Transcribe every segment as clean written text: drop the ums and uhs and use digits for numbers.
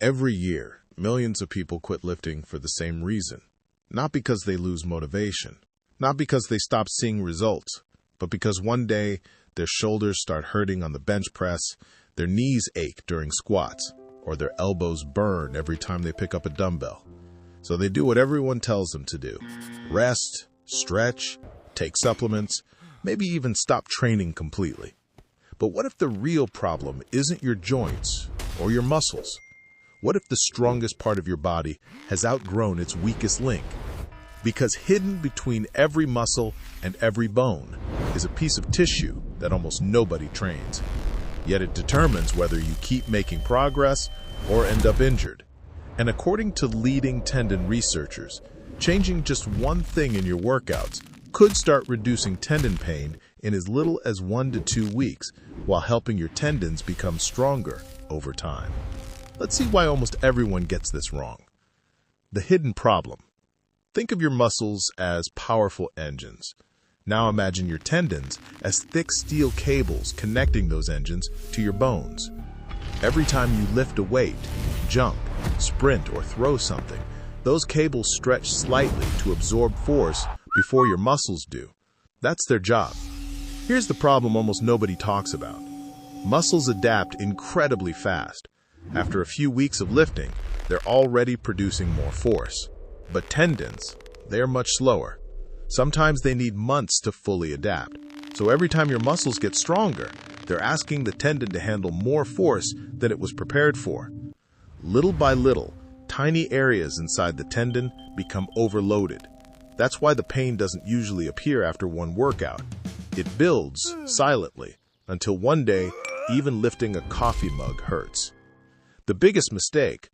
Every year, millions of people quit lifting for the same reason. Not because they lose motivation, not because they stop seeing results, but because one day their shoulders start hurting on the bench press, their knees ache during squats, or their elbows burn every time they pick up a dumbbell. So they do what everyone tells them to do. Rest, stretch, take supplements, maybe even stop training completely. But what if the real problem isn't your joints or your muscles? What if the strongest part of your body has outgrown its weakest link? Because hidden between every muscle and every bone is a piece of tissue that almost nobody trains. Yet it determines whether you keep making progress or end up injured. And according to leading tendon researchers, changing just one thing in your workouts could start reducing tendon pain in as little as 1 to 2 weeks, while helping your tendons become stronger over time. Let's see why almost everyone gets this wrong. The hidden problem. Think of your muscles as powerful engines. Now imagine your tendons as thick steel cables connecting those engines to your bones. Every time you lift a weight, jump, sprint, or throw something, those cables stretch slightly to absorb force before your muscles do. That's their job. Here's the problem almost nobody talks about. Muscles adapt incredibly fast. After a few weeks of lifting, they're already producing more force. But tendons, they're much slower. Sometimes they need months to fully adapt. So every time your muscles get stronger, they're asking the tendon to handle more force than it was prepared for. Little by little, tiny areas inside the tendon become overloaded. That's why the pain doesn't usually appear after one workout. It builds silently until one day, even lifting a coffee mug hurts. The biggest mistake,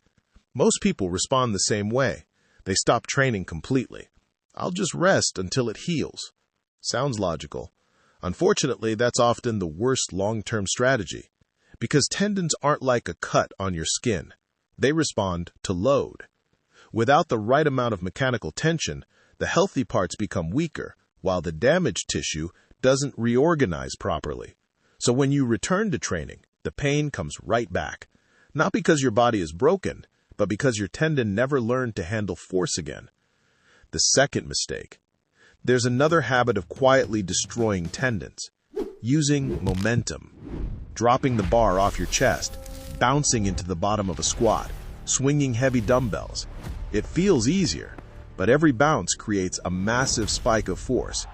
most people respond the same way. They stop training completely. I'll just rest until it heals. Sounds logical. Unfortunately, that's often the worst long-term strategy, because tendons aren't like a cut on your skin. They respond to load. Without the right amount of mechanical tension, the healthy parts become weaker, while the damaged tissue doesn't reorganize properly. So when you return to training, the pain comes right back. Not because your body is broken, but because your tendon never learned to handle force again. The second mistake. There's another habit of quietly destroying tendons. Using momentum. Dropping the bar off your chest, bouncing into the bottom of a squat, swinging heavy dumbbells. It feels easier, but every bounce creates a massive spike of force.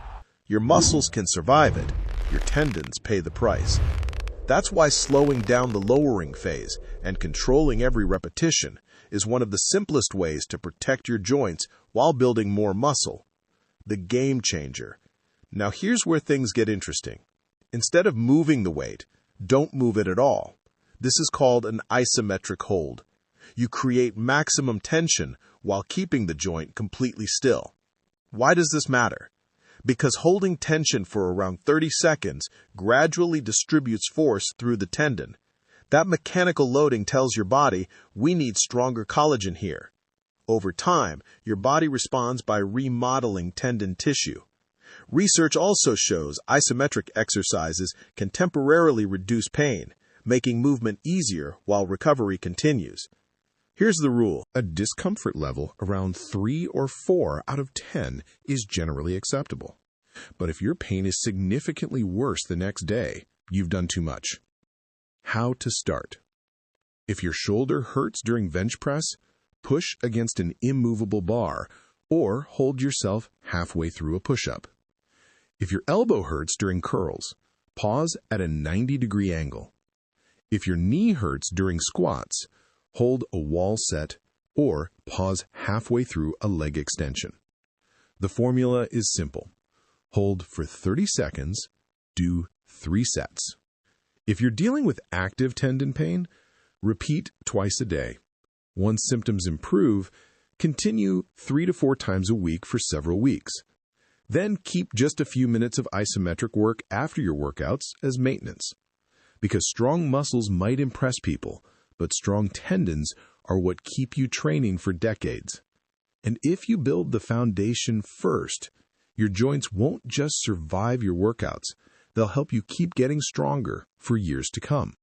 Your muscles can survive it. Your tendons pay the price. That's why slowing down the lowering phase and controlling every repetition is one of the simplest ways to protect your joints while building more muscle. The game changer. Now here's where things get interesting. Instead of moving the weight, don't move it at all. This is called an isometric hold. You create maximum tension while keeping the joint completely still. Why does this matter? Because holding tension for around 30 seconds gradually distributes force through the tendon. That mechanical loading tells your body, we need stronger collagen here. Over time, your body responds by remodeling tendon tissue. Research also shows isometric exercises can temporarily reduce pain, making movement easier while recovery continues. Here's the rule. A discomfort level around 3 or 4 out of 10 is generally acceptable. But if your pain is significantly worse the next day, you've done too much. How to start. If your shoulder hurts during bench press, push against an immovable bar or hold yourself halfway through a push-up. If your elbow hurts during curls, pause at a 90-degree angle. If your knee hurts during squats, hold a wall set or pause halfway through a leg extension. The formula is simple. Hold for 30 seconds, do 3 sets. If you're dealing with active tendon pain, repeat twice a day. Once symptoms improve, continue 3 to 4 times a week for several weeks. Then keep just a few minutes of isometric work after your workouts as maintenance. Because strong muscles might impress people, but strong tendons are what keep you training for decades. And if you build the foundation first, your joints won't just survive your workouts, they'll help you keep getting stronger for years to come.